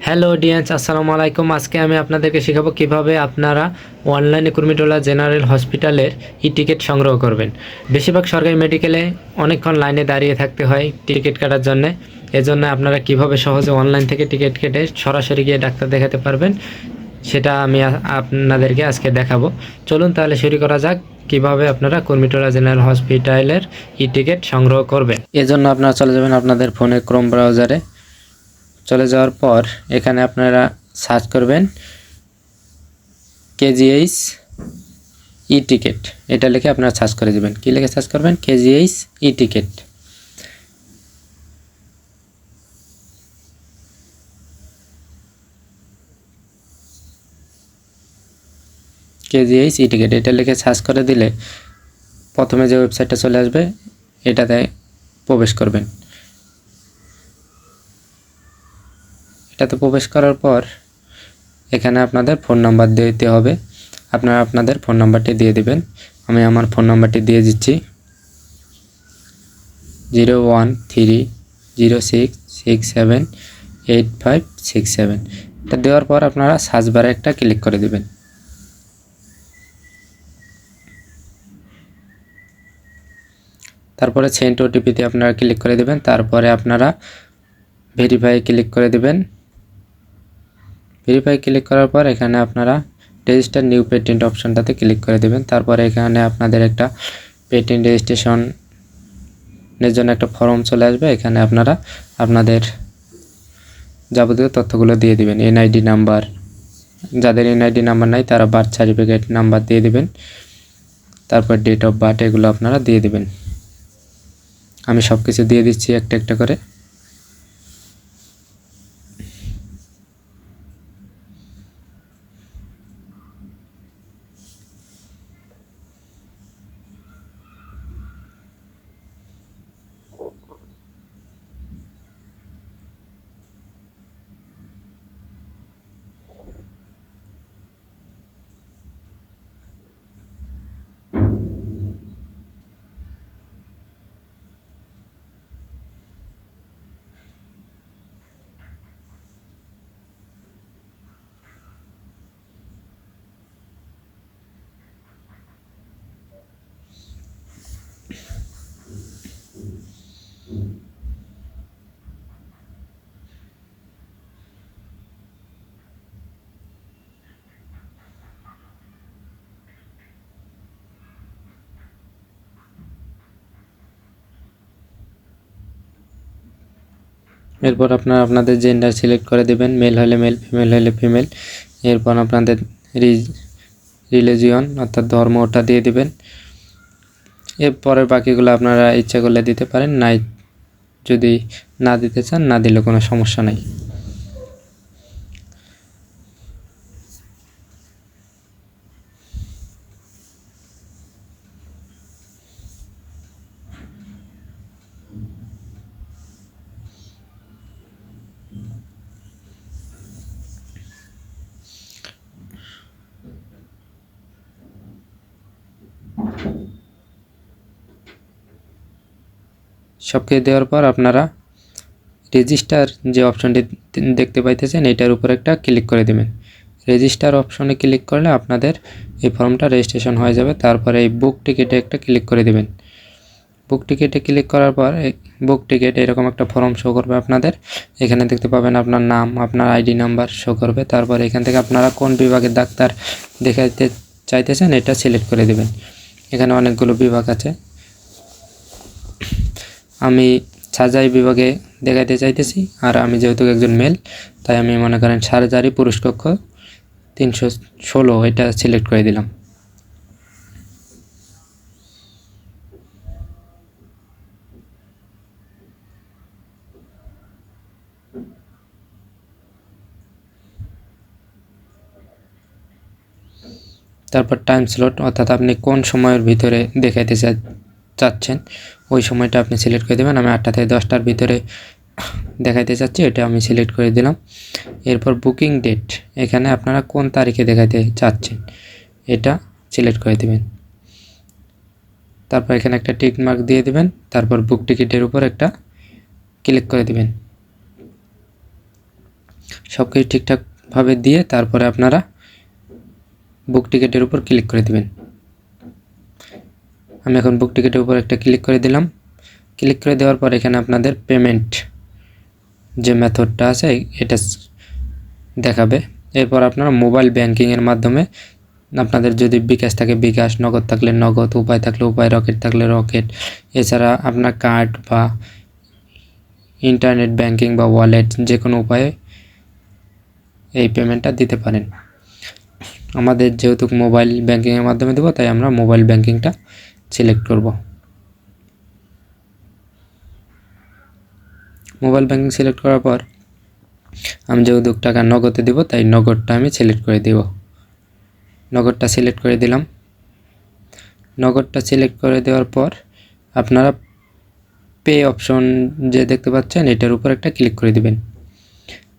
Hello audience, আসসালামু আলাইকুম। আজকে আমি আপনাদেরকে শেখাবো কিভাবে আপনারা অনলাইনে কুর্মিটোলা জেনারেল হসপিটালের টিকিট সংগ্রহ করবেন। বেশিরভাগ সরকারি মেডিকেলে অনেকক্ষণ লাইনে দাঁড়িয়ে থাকতে হয় টিকিট কাটার জন্যে। এজন্য আপনারা কিভাবে সহজে অনলাইন থেকে টিকিট কেটে সরাসরি গিয়ে ডাক্তার দেখাতে পারবেন সেটা আমি আপনাদেরকে আজকে দেখাবো। চলুন তাহলে শুরু করা যাক কিভাবে আপনারা কুর্মিটোলা জেনারেল হসপিটালের টিকিট সংগ্রহ করবেন। এজন্য আপনারা চলে যাবেন আপনাদের ফোনে ক্রোম ব্রাউজারে। চলে যাওয়ার পর এখানে আপনারা সার্চ করবেন কেজিএইচ টিকিট, এটা লিখে আপনারা সার্চ করে দেবেন। কি লিখে সার্চ করবেন? KGH ticket. কেজিএইচ টিকিট এটা লিখে সার্চ করে দিলে প্রথমে যে ওয়েবসাইটটা চলে আসবে এটাতে প্রবেশ করবেন। এটাতে প্রবেশ করার পর এখানে আপনাদের ফোন নাম্বার দিতে হবে। আপনারা আপনাদের ফোন নাম্বারটি দিয়ে দিবেন। আমি আমার ফোন নাম্বারটি দিয়ে দিচ্ছি 01306678567। এটা দেওয়ার পর আপনারা সার্চ বারে একটা ক্লিক করে দিবেন। তারপরে সেন্ড ওটিপিতে আপনারা ক্লিক করে দেবেন। তারপরে আপনারা ভেরিফাই ক্লিক করে দেবেন। ভেরিফাই ক্লিক করার পর এখানে আপনারা রেজিস্টার নিউ পেটেন্ট অপশনটাতে ক্লিক করে দেবেন। তারপরে এখানে আপনাদের একটা পেটেন্ট রেজিস্ট্রেশনের জন্য একটা ফর্ম চলে আসবে। এখানে আপনারা আপনাদের যাবতীয় তথ্যগুলো দিয়ে দিবেন। এনআইডি নাম্বার, যাদের এনআইডি নাম্বার নাই তারা বার্থ সার্টিফিকেট নাম্বার দিয়ে দিবেন। তারপর ডেট অফ বার্থ এগুলো আপনারা দিয়ে দিবেন। আমি সব কিছু দিয়ে দিচ্ছি একটা একটা করে। এরপর আপনারা আপনাদের জেন্ডার সিলেক্ট করে দেবেন, মেল হলে মেল, ফিমেল হলে ফিমেল। এরপর আপনাদের রিলিজিয়ন অর্থাৎ ধর্ম ওটা দিয়ে দিবেন। এরপরের বাকিগুলো আপনারা ইচ্ছা করলে দিতে পারেন, নাই যদি না দিতে চান না দিলে কোনো সমস্যা নাই। সব কিছু দেওয়ার পর আপনারা রেজিস্টার যে অপশনটি দেখতে পাইতেছেন এটার উপর একটা ক্লিক করে দেবেন। রেজিস্টার অপশনে ক্লিক করলে আপনাদের এই ফর্মটা রেজিস্ট্রেশন হয়ে যাবে। তারপরে এই বুক টিকিটে একটা ক্লিক করে দেবেন। বুক টিকিটে ক্লিক করার পর বুক টিকিট এরকম একটা ফর্ম শো করবে আপনাদের। এখানে দেখতে পাবেন আপনার নাম, আপনার আইডি নাম্বার শো করবে। তারপর এখান থেকে আপনারা কোন বিভাগের ডাক্তার দেখাতে চাইতেছেন এটা সিলেক্ট করে দেবেন। এখানে অনেকগুলো বিভাগ আছে। আমি সার্জারি বিভাগে দেখাইতে চাইতেছি, আর আমি যেহেতু একজন মেল তাই আমি মনে করেন সার্জারি পুরুষ কক্ষ 316 এটা সিলেক্ট করে দিলাম। তারপর টাইম স্লট অর্থাৎ আপনি কোন সময়ের ভিতরে দেখাইতে চাচ্ছেন ওই সময়টা আপনি সিলেক্ট করে দেবেন। আমি 8টা থেকে 10টার ভিতরে দেখাইতে চাচ্ছি, এটা আমি সিলেক্ট করে দিলাম। এরপর বুকিং ডেট, এখানে আপনারা কোন তারিখে দেখাইতে চাচ্ছেন এটা সিলেক্ট করে দেবেন। তারপর এখানে একটা টিক মার্ক দিয়ে দিবেন। তারপর বুক টিকিটের উপর একটা ক্লিক করে দিবেন। সব কিছু ঠিকঠাকভাবে দিয়ে তারপরে আপনারা বুক টিকিটের উপর ক্লিক করে দিবেন। আমি এখন বুক টিকিটের উপর একটা ক্লিক করে দিলাম। ক্লিক করে দেওয়ার পর এখানে আপনাদের পেমেন্ট যে মেথডটা আছে এটা দেখাবে। এরপর আপনারা মোবাইল ব্যাংকিংয়ের মাধ্যমে আপনাদের যদি বিকাশ থাকে বিকাশ, নগদ থাকলে নগদ, উপায় থাকলে উপায়, রকেট থাকলে রকেট, এছাড়া আপনার কার্ড বা ইন্টারনেট ব্যাংকিং বা ওয়ালেট যে কোনো উপায়ে এই পেমেন্টটা দিতে পারেন। আমাদের যেহেতু মোবাইল ব্যাংকিংয়ের মাধ্যমে দেবো তাই আমরা মোবাইল ব্যাংকিংটা সিলেক্ট করব। মোবাইল ব্যাংকিং সিলেক্ট করার পর আমি যেহেতু টাকা নগদে দেবো তাই নগদটা আমি সিলেক্ট করে দেব। নগদটা সিলেক্ট করে দিলাম। নগদটা সিলেক্ট করে দেওয়ার পর আপনারা পে অপশন যে দেখতে পাচ্ছেন এটার উপর একটা ক্লিক করে দিবেন।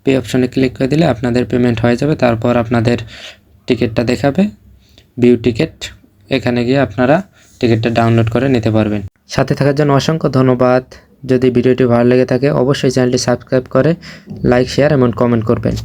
পে অপশনে ক্লিক করে দিলে আপনাদের পেমেন্ট হয়ে যাবে। তারপর আপনাদের টিকিটটা দেখাবে ভিউ টিকিট, এখানে গিয়ে আপনারা টিকিটটা ডাউনলোড করে নিতে পারবেন। সাথে থাকার জন্য অসংখ্য ধন্যবাদ। যদি ভিডিওটি ভালো লেগে থাকে অবশ্যই চ্যানেলটি সাবস্ক্রাইব করে লাইক, শেয়ার এবং কমেন্ট করবেন।